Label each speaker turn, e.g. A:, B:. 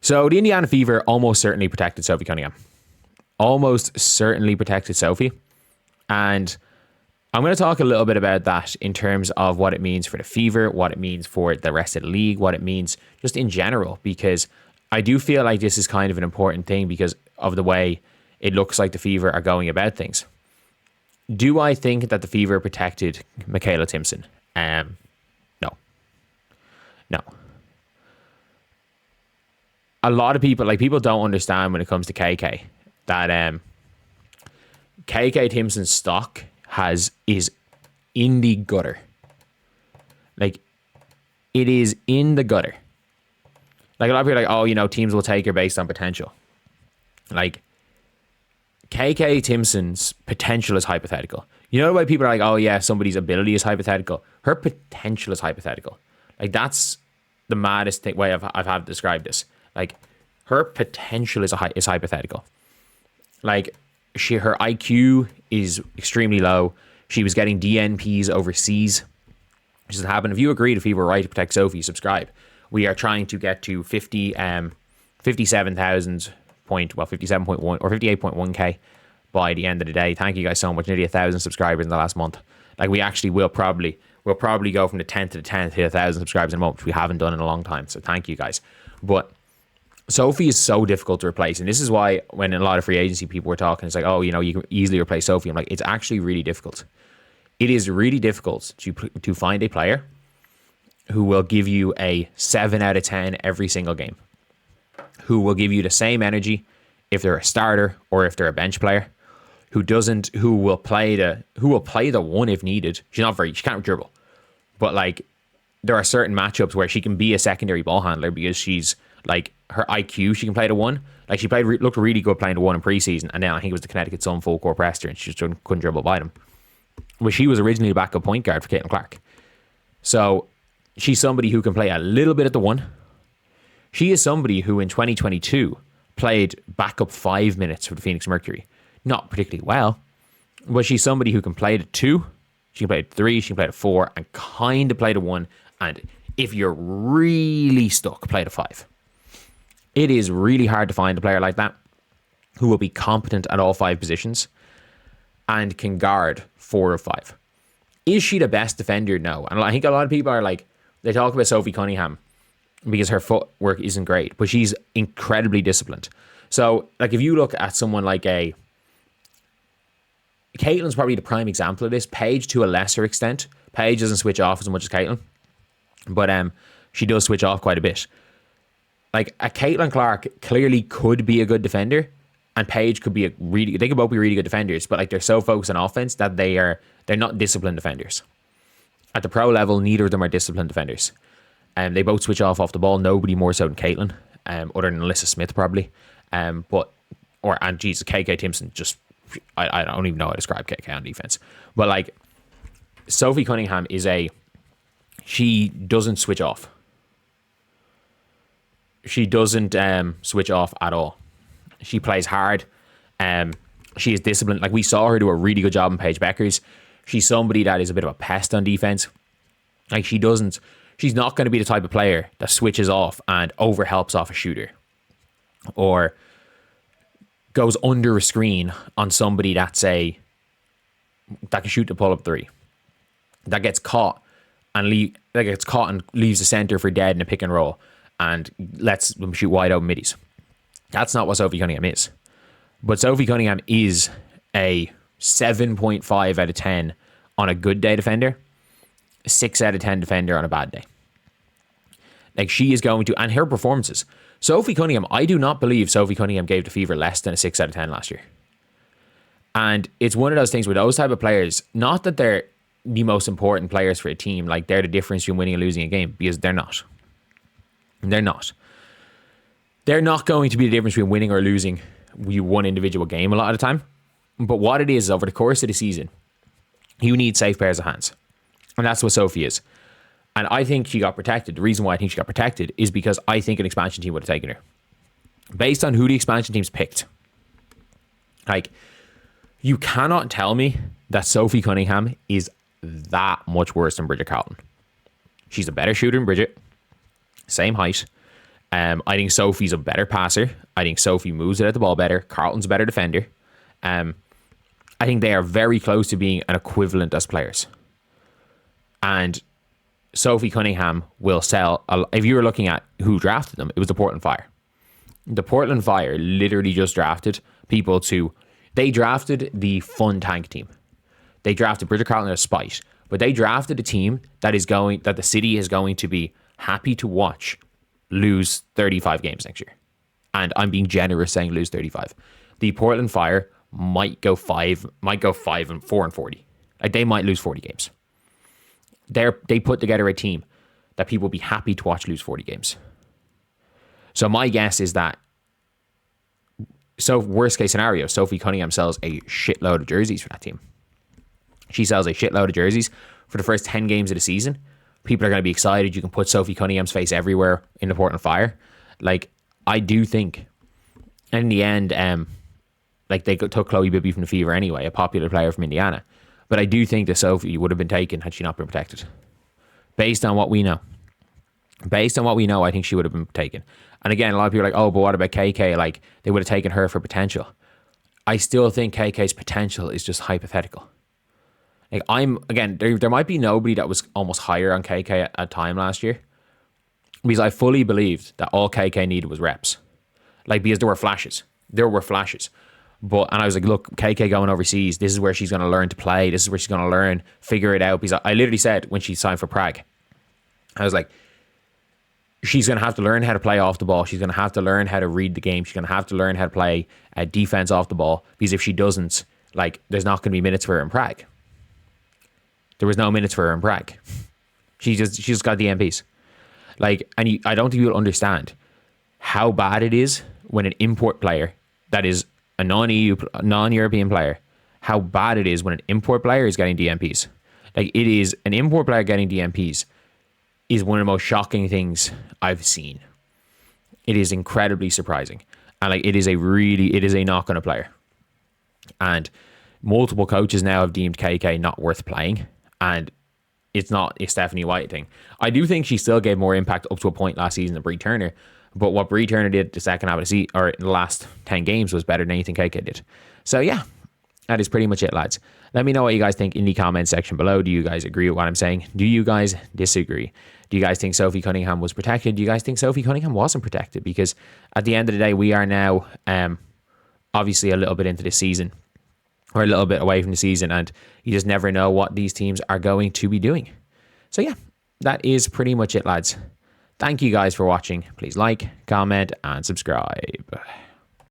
A: So the Indiana Fever almost certainly protected Sophie Cunningham. Almost certainly protected Sophie. And I'm going to talk a little bit about that in terms of what it means for the Fever, what it means for the rest of the league, what it means just in general, because I do feel like this is kind of an important thing because of the way it looks like the Fever are going about things. Do I think that the Fever protected Michaela Timson? No. No. A lot of people don't understand when it comes to KK that KK Timson's stock is in the gutter. Like, it is in the gutter. Like, a lot of people are like, oh, you know, teams will take her based on potential. Like, KK Timson's potential is hypothetical. You know the way people are like, oh yeah, somebody's ability is hypothetical. Her potential is hypothetical. Like, that's the maddest way I've had to describe this. Like, her potential is hypothetical. Like, her IQ is extremely low. She was getting DNPs overseas. Which has happened. If you agree, if you were right to protect Sophie, subscribe. We are trying to get to 57,000 57.1 or 58.1k by the end of the day. Thank you guys so much. Nearly 1,000 subscribers in the last month. Like, we actually will probably go from the 10th to the 10th to 1,000 subscribers in a month, which we haven't done in a long time. So thank you guys. But Sophie is so difficult to replace, and this is why when a lot of free agency people were talking, it's like, oh, you know, you can easily replace Sophie. I'm like, it's actually really difficult. It is really difficult to find a player who will give you a 7 out of 10 every single game, who will give you the same energy if they're a starter or if they're a bench player, who will play the one if needed. She can't dribble, but like, there are certain matchups where she can be a secondary ball handler because she's like, her IQ, she can play the one. Like, she looked really good playing the one in preseason, and then I think it was the Connecticut Sun full court pressed her and she just couldn't dribble by them. But she was originally the backup point guard for Caitlin Clark. So she's somebody who can play a little bit at the one. She is somebody who in 2022 played backup 5 minutes for the Phoenix Mercury. Not particularly well, but she's somebody who can play the 2, she can play the 3, she can play the 4, and kind of play the 1. And if you're really stuck, play the 5. It is really hard to find a player like that who will be competent at all 5 positions and can guard 4 or 5. Is she the best defender? No. And I think a lot of people are like, they talk about Sophie Cunningham because her footwork isn't great, but she's incredibly disciplined. So, like, if you look at someone like Caitlin's probably the prime example of this. Paige, to a lesser extent. Paige doesn't switch off as much as Caitlin, but she does switch off quite a bit. Like, a Caitlin Clark clearly could be a good defender, and Paige could be they could both be really good defenders, but like, they're so focused on offense that they're not disciplined defenders. At the pro level, neither of them are disciplined defenders. They both switch off the ball. Nobody more so than Caitlin, other than Alyssa Smith probably. KK Timson, just I don't even know how to describe KK on defense. But like, Sophie Cunningham she doesn't switch off. She doesn't switch off at all. She plays hard. She is disciplined. Like, we saw her do a really good job in Paige Bueckers. She's somebody that is a bit of a pest on defense. Like, she's not going to be the type of player that switches off and overhelps off a shooter, or goes under a screen on somebody that can shoot the pull-up 3, that gets caught and leaves the center for dead in a pick and roll and lets them shoot wide open middies. That's not what Sophie Cunningham is. But Sophie Cunningham is a 7.5 out of 10 on a good day defender, 6 out of 10 defender on a bad day. Like, she is going to, and her performances. Sophie Cunningham, I do not believe Sophie Cunningham gave the Fever less than a 6 out of 10 last year. And it's one of those things where those type of players, not that they're the most important players for a team, like they're the difference between winning and losing a game, because they're not. They're not. They're not going to be the difference between winning or losing one individual game a lot of the time. But what it is, over the course of the season, you need safe pairs of hands. And that's what Sophie is. And I think she got protected. The reason why I think she got protected is because I think an expansion team would have taken her. Based on who the expansion teams picked. Like, you cannot tell me that Sophie Cunningham is that much worse than Bridget Carlton. She's a better shooter than Bridget. Same height. I think Sophie's a better passer. I think Sophie moves it at the ball better. Carlton's a better defender. I think they are very close to being an equivalent as players. And Sophie Cunningham will sell. If you were looking at who drafted them, it was the Portland Fire. The Portland Fire literally just drafted people to... They drafted the fun tank team. They drafted Bridget Carlton as spite. But they drafted a team that the city is going to be happy to watch lose 35 games next year. And I'm being generous saying lose 35. The Portland Fire might go 4-40. Like, they might lose 40 games. They put together a team that people will be happy to watch lose 40 games. So my guess is that, so worst case scenario, Sophie Cunningham sells a shitload of jerseys for that team. She sells a shitload of jerseys for the first 10 games of the season. People are going to be excited. You can put Sophie Cunningham's face everywhere in the Portland Fire. Like, I do think, in the end, like, they took Chloe Bibby from the Fever anyway, a popular player from Indiana. But I do think that Sophie would have been taken had she not been protected. Based on what we know. I think she would have been taken. And again, a lot of people are like, oh, but what about KK? Like, they would have taken her for potential. I still think KK's potential is just hypothetical. Like, there might be nobody that was almost higher on KK at time last year. Because I fully believed that all KK needed was reps. Like, because there were flashes. And I was like, look, KK going overseas, this is where she's going to learn to play. This is where she's going to learn, figure it out. Because I literally said when she signed for Prague, I was like, she's going to have to learn how to play off the ball. She's going to have to learn how to read the game. She's going to have to learn how to play defense off the ball. Because if she doesn't, like, there's not going to be minutes for her in Prague. There was no minutes for her in Prague. She just got the MPs. Like, and I don't think you'll understand how bad it is when an import player that is a non-European player, how bad it is when an import player is getting DMPs. Like, it is, an import player getting DMPs is one of the most shocking things I've seen. It is incredibly surprising. And like, it is a knock on a player. And multiple coaches now have deemed KK not worth playing. And it's not a Stephanie White thing. I do think she still gave more impact up to a point last season than Bree Turner. But what Bree Turner did the second half of the season, or in the last 10 games, was better than anything KK did. So yeah, that is pretty much it, lads. Let me know what you guys think in the comment section below. Do you guys agree with what I'm saying? Do you guys disagree? Do you guys think Sophie Cunningham was protected? Do you guys think Sophie Cunningham wasn't protected? Because at the end of the day, we are now obviously a little bit into this season. Or a little bit away from the season, and you just never know what these teams are going to be doing. So yeah, that is pretty much it, lads. Thank you guys for watching. Please like, comment, and subscribe.